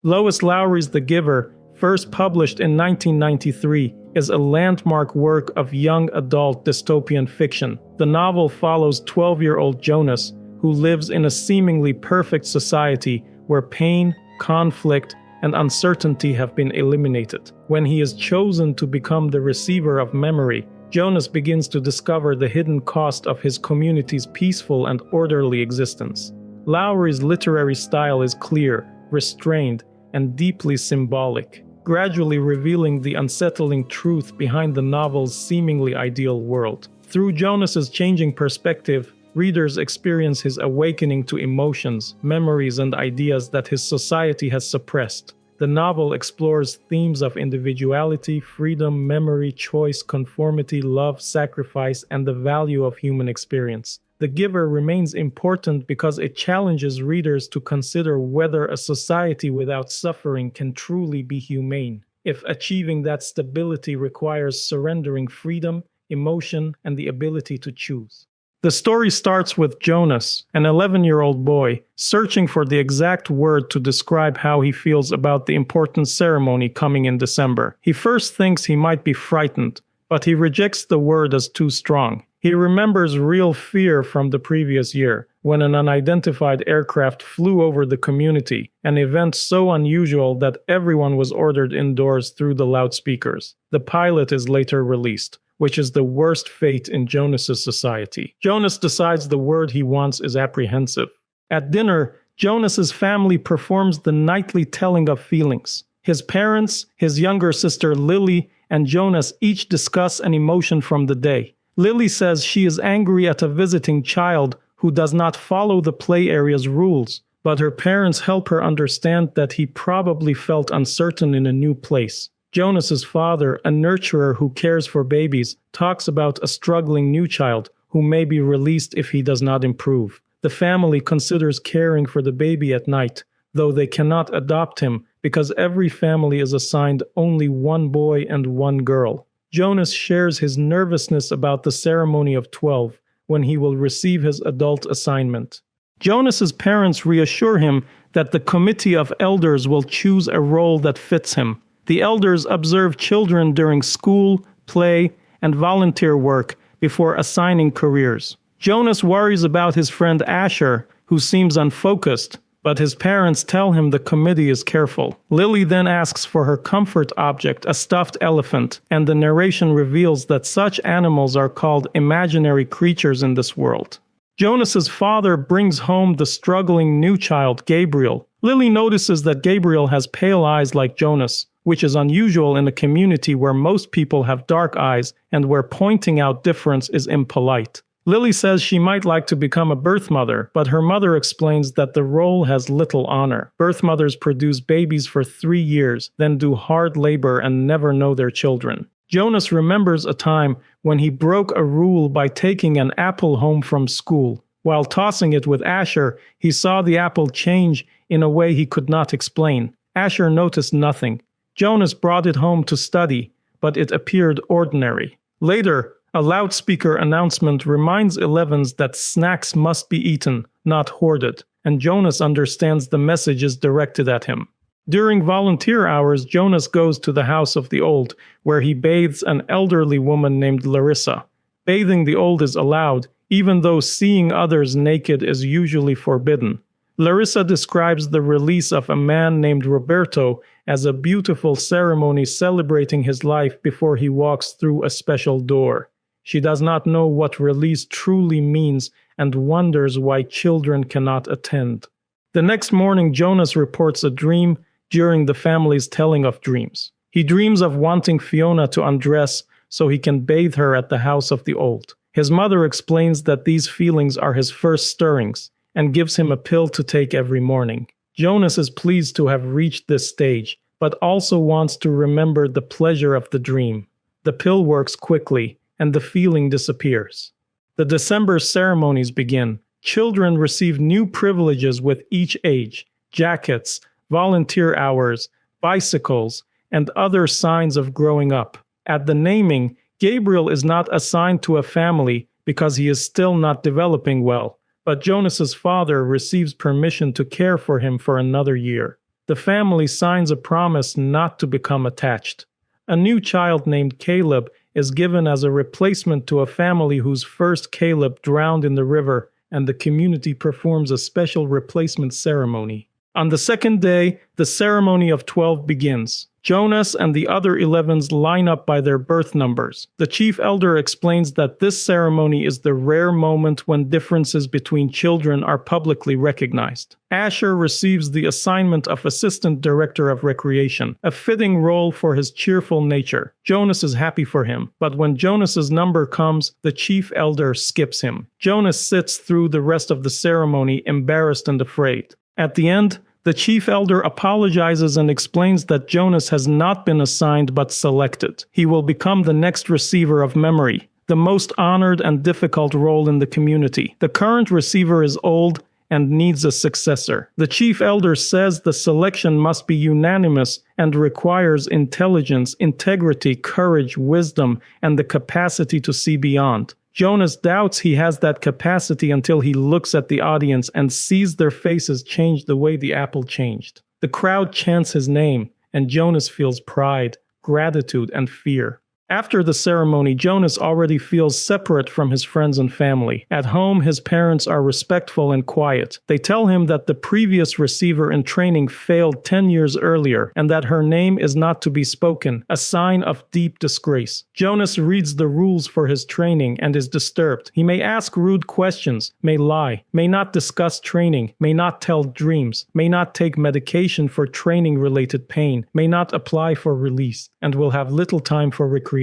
Lois Lowry's The Giver, first published in 1993, is a landmark work of young adult dystopian fiction. The novel follows 12-year-old Jonas, who lives in a seemingly perfect society where pain, conflict, and uncertainty have been eliminated. When he is chosen to become the receiver of memory, Jonas begins to discover the hidden cost of his community's peaceful and orderly existence. Lowry's literary style is clear, restrained, and deeply symbolic, gradually revealing the unsettling truth behind the novel's seemingly ideal world. Through Jonas's changing perspective, readers experience his awakening to emotions, memories, and ideas that his society has suppressed. The novel explores themes of individuality, freedom, memory, choice, conformity, love, sacrifice, and the value of human experience. The Giver remains important because it challenges readers to consider whether a society without suffering can truly be humane, if achieving that stability requires surrendering freedom, emotion, and the ability to choose. The story starts with Jonas, an 11-year-old boy, searching for the exact word to describe how he feels about the important ceremony coming in December. He first thinks he might be frightened, but he rejects the word as too strong. He remembers real fear from the previous year, when an unidentified aircraft flew over the community, an event so unusual that everyone was ordered indoors through the loudspeakers. The pilot is later released, which is the worst fate in Jonas's society. Jonas decides the word he wants is apprehensive. At dinner, Jonas's family performs the nightly telling of feelings. His parents, his younger sister Lily, and Jonas each discuss an emotion from the day. Lily says she is angry at a visiting child who does not follow the play area's rules, but her parents help her understand that he probably felt uncertain in a new place. Jonas's father, a nurturer who cares for babies, talks about a struggling new child who may be released if he does not improve. The family considers caring for the baby at night, though they cannot adopt him because every family is assigned only one boy and one girl. Jonas shares his nervousness about the ceremony of 12, when he will receive his adult assignment. Jonas's parents reassure him that the committee of elders will choose a role that fits him. The elders observe children during school, play, and volunteer work before assigning careers. Jonas worries about his friend Asher, who seems unfocused, but his parents tell him the committee is careful. Lily then asks for her comfort object, a stuffed elephant, and the narration reveals that such animals are called imaginary creatures in this world. Jonas's father brings home the struggling new child, Gabriel. Lily notices that Gabriel has pale eyes like Jonas, which is unusual in a community where most people have dark eyes and where pointing out difference is impolite. Lily says she might like to become a birth mother, but her mother explains that the role has little honor. Birth mothers produce babies for 3 years, then do hard labor and never know their children. Jonas remembers a time when he broke a rule by taking an apple home from school. While tossing it with Asher, he saw the apple change in a way he could not explain. Asher noticed nothing. Jonas brought it home to study, but it appeared ordinary. Later, a loudspeaker announcement reminds 11s that snacks must be eaten, not hoarded, and Jonas understands the message is directed at him. During volunteer hours, Jonas goes to the house of the old, where he bathes an elderly woman named Larissa. Bathing the old is allowed, even though seeing others naked is usually forbidden. Larissa describes the release of a man named Roberto as a beautiful ceremony celebrating his life before he walks through a special door. She does not know what release truly means and wonders why children cannot attend. The next morning, Jonas reports a dream during the family's telling of dreams. He dreams of wanting Fiona to undress so he can bathe her at the house of the old. His mother explains that these feelings are his first stirrings and gives him a pill to take every morning. Jonas is pleased to have reached this stage, but also wants to remember the pleasure of the dream. The pill works quickly, and the feeling disappears. The December ceremonies begin. Children receive new privileges with each age: jackets, volunteer hours, bicycles, and other signs of growing up. At the naming, Gabriel is not assigned to a family because he is still not developing well, but Jonas's father receives permission to care for him for another year. the family signs a promise not to become attached. A new child named Caleb is given as a replacement to a family whose first Caleb drowned in the river, and the community performs a special replacement ceremony. On the second day, the ceremony of 12 begins. Jonas and the other 11s line up by their birth numbers. The chief elder explains that this ceremony is the rare moment when differences between children are publicly recognized. Asher receives the assignment of Assistant Director of Recreation, a fitting role for his cheerful nature. Jonas is happy for him, but when Jonas's number comes, the chief elder skips him. Jonas sits through the rest of the ceremony, embarrassed and afraid. At the end, the chief elder apologizes and explains that Jonas has not been assigned but selected. He will become the next receiver of memory, the most honored and difficult role in the community. The current receiver is old and needs a successor. The chief elder says the selection must be unanimous and requires intelligence, integrity, courage, wisdom, and the capacity to see beyond. Jonas doubts he has that capacity until he looks at the audience and sees their faces change the way the apple changed. The crowd chants his name, and Jonas feels pride, gratitude, and fear. After the ceremony, Jonas already feels separate from his friends and family. At home, his parents are respectful and quiet. They tell him that the previous receiver in training failed 10 years earlier and that her name is not to be spoken, a sign of deep disgrace. Jonas reads the rules for his training and is disturbed. He may ask rude questions, may lie, may not discuss training, may not tell dreams, may not take medication for training-related pain, may not apply for release, and will have little time for recreation.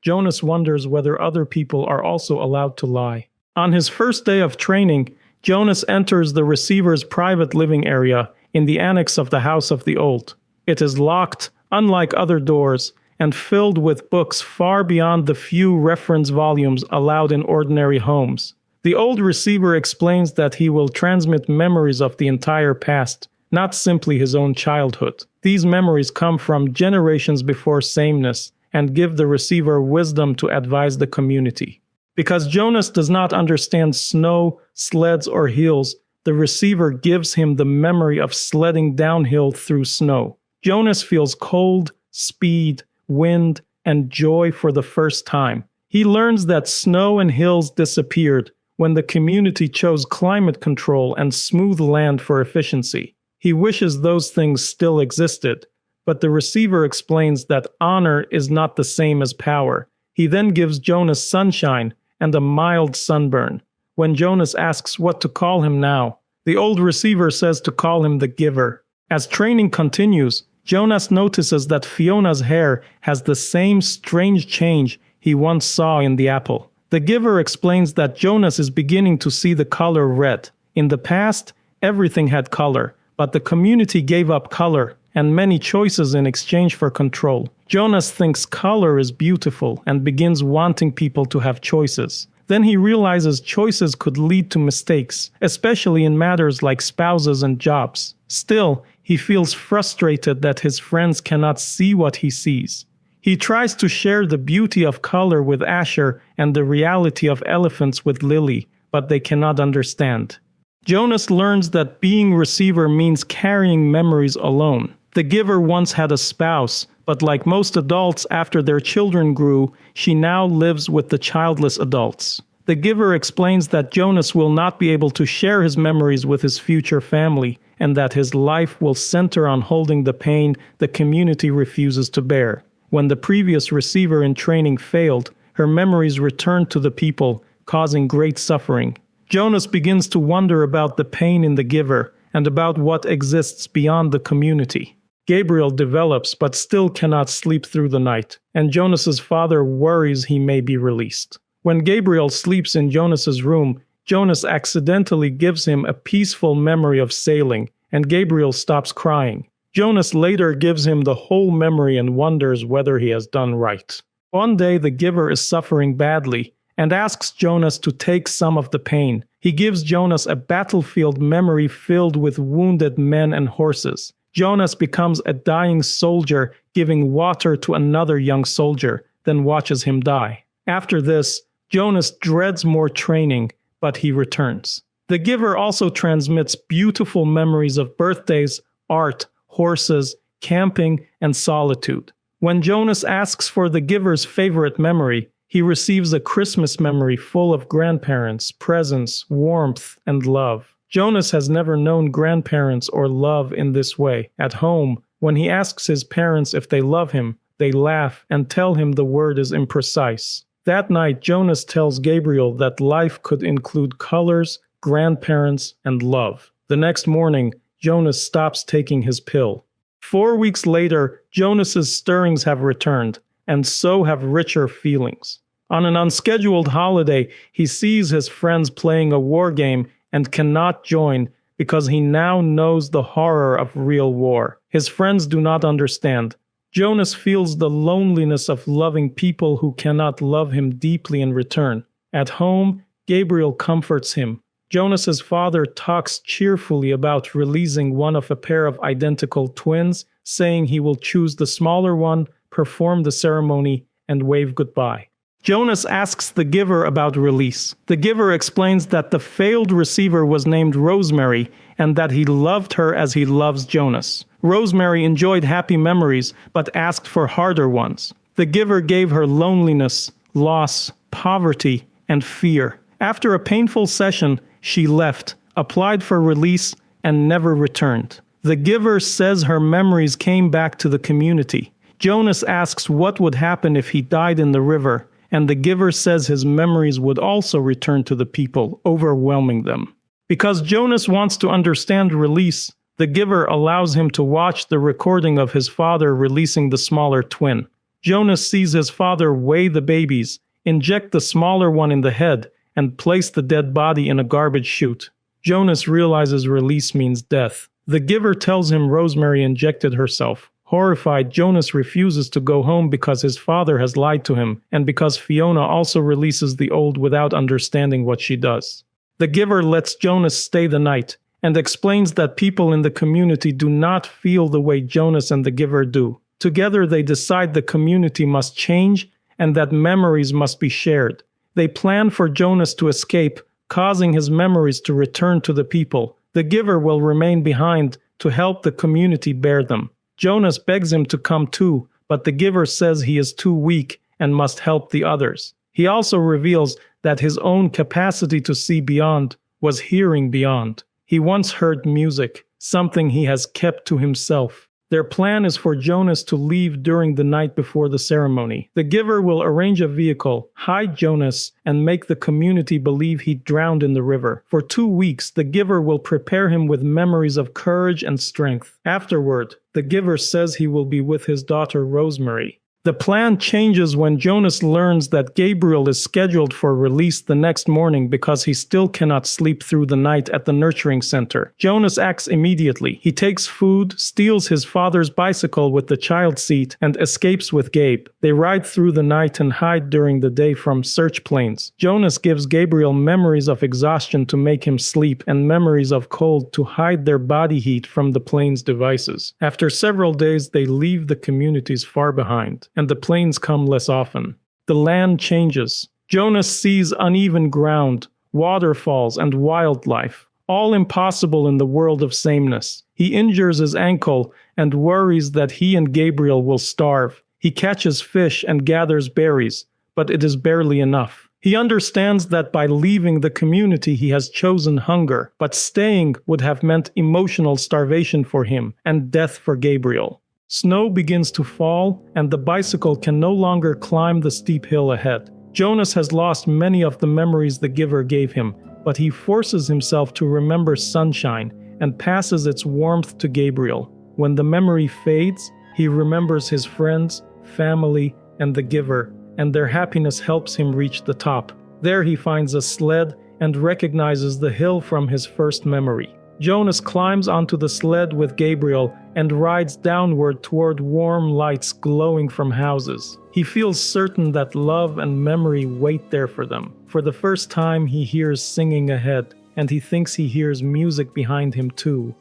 Jonas wonders whether other people are also allowed to lie. On his first day of training, Jonas enters the receiver's private living area in the annex of the House of the Old. It is locked, unlike other doors, and filled with books far beyond the few reference volumes allowed in ordinary homes. The old receiver explains that he will transmit memories of the entire past, not simply his own childhood. These memories come from generations before sameness, and give the receiver wisdom to advise the community. Because Jonas does not understand snow, sleds, or hills, the receiver gives him the memory of sledding downhill through snow. Jonas feels cold, speed, wind, and joy for the first time. He learns that snow and hills disappeared when the community chose climate control and smooth land for efficiency. He wishes those things still existed, but the receiver explains that honor is not the same as power. He then gives Jonas sunshine and a mild sunburn. When Jonas asks what to call him now, the old receiver says to call him the giver. As training continues, Jonas notices that Fiona's hair has the same strange change he once saw in the apple. The giver explains that Jonas is beginning to see the color red. In the past, everything had color, but the community gave up color and many choices in exchange for control. Jonas thinks color is beautiful and begins wanting people to have choices. Then he realizes choices could lead to mistakes, especially in matters like spouses and jobs. Still, he feels frustrated that his friends cannot see what he sees. He tries to share the beauty of color with Asher and the reality of elephants with Lily, but they cannot understand. Jonas learns that being receiver means carrying memories alone. The giver once had a spouse, but like most adults after their children grew, she now lives with the childless adults. The giver explains that Jonas will not be able to share his memories with his future family, and that his life will center on holding the pain the community refuses to bear. When the previous receiver in training failed, her memories returned to the people, causing great suffering. Jonas begins to wonder about the pain in the giver and about what exists beyond the community. Gabriel develops but still cannot sleep through the night, and Jonas's father worries he may be released. When Gabriel sleeps in Jonas's room, Jonas accidentally gives him a peaceful memory of sailing, and Gabriel stops crying. Jonas later gives him the whole memory and wonders whether he has done right. One day the giver is suffering badly and asks Jonas to take some of the pain. He gives Jonas a battlefield memory filled with wounded men and horses. Jonas becomes a dying soldier, giving water to another young soldier, then watches him die. After this, Jonas dreads more training, but he returns. The giver also transmits beautiful memories of birthdays, art, horses, camping, and solitude. When Jonas asks for the giver's favorite memory, he receives a Christmas memory full of grandparents, presents, warmth, and love. Jonas has never known grandparents or love in this way. At home, when he asks his parents if they love him, they laugh and tell him the word is imprecise. That night, Jonas tells Gabriel that life could include colors, grandparents, and love. The next morning, Jonas stops taking his pill. 4 weeks later, Jonas's stirrings have returned, and so have richer feelings. On an unscheduled holiday, he sees his friends playing a war game and cannot join because he now knows the horror of real war. His friends do not understand. Jonas feels the loneliness of loving people who cannot love him deeply in return. At home, Gabriel comforts him. Jonas's father talks cheerfully about releasing one of a pair of identical twins, saying he will choose the smaller one, perform the ceremony, and wave goodbye. Jonas asks the giver about release. The giver explains that the failed receiver was named Rosemary and that he loved her as he loves Jonas. Rosemary enjoyed happy memories but asked for harder ones. The giver gave her loneliness, loss, poverty, and fear. After a painful session, she left, applied for release, and never returned. The giver says her memories came back to the community. Jonas asks what would happen if he died in the river, and the giver says his memories would also return to the people, overwhelming them. Because Jonas wants to understand release, the giver allows him to watch the recording of his father releasing the smaller twin. Jonas sees his father weigh the babies, inject the smaller one in the head, and place the dead body in a garbage chute. Jonas realizes release means death. The giver tells him Rosemary injected herself. Horrified, Jonas refuses to go home because his father has lied to him, and because Fiona also releases the old without understanding what she does. The giver lets Jonas stay the night, and explains that people in the community do not feel the way Jonas and the giver do. Together they decide the community must change, and that memories must be shared. They plan for Jonas to escape, causing his memories to return to the people. The giver will remain behind to help the community bear them. Jonas begs him to come too, but the giver says he is too weak and must help the others. He also reveals that his own capacity to see beyond was hearing beyond. He once heard music, something he has kept to himself. Their plan is for Jonas to leave during the night before the ceremony. The giver will arrange a vehicle, hide Jonas, and make the community believe he drowned in the river. For 2 weeks, the giver will prepare him with memories of courage and strength. Afterward, the giver says he will be with his daughter Rosemary. The plan changes when Jonas learns that Gabriel is scheduled for release the next morning because he still cannot sleep through the night at the nurturing center. Jonas acts immediately. He takes food, steals his father's bicycle with the child seat, and escapes with Gabe. They ride through the night and hide during the day from search planes. Jonas gives Gabriel memories of exhaustion to make him sleep and memories of cold to hide their body heat from the plane's devices. After several days, they leave the communities far behind, and the planes come less often. The land changes. Jonas sees uneven ground, waterfalls, and wildlife, all impossible in the world of sameness. He injures his ankle and worries that he and Gabriel will starve. He catches fish and gathers berries, but it is barely enough. He understands that by leaving the community he has chosen hunger, but staying would have meant emotional starvation for him and death for Gabriel. Snow begins to fall, and the bicycle can no longer climb the steep hill ahead. Jonas has lost many of the memories the giver gave him, but he forces himself to remember sunshine and passes its warmth to Gabriel. When the memory fades, he remembers his friends, family, and the giver, and their happiness helps him reach the top. There he finds a sled and recognizes the hill from his first memory. Jonas climbs onto the sled with Gabriel and rides downward toward warm lights glowing from houses. He feels certain that love and memory wait there for them. For the first time, he hears singing ahead, and he thinks he hears music behind him too.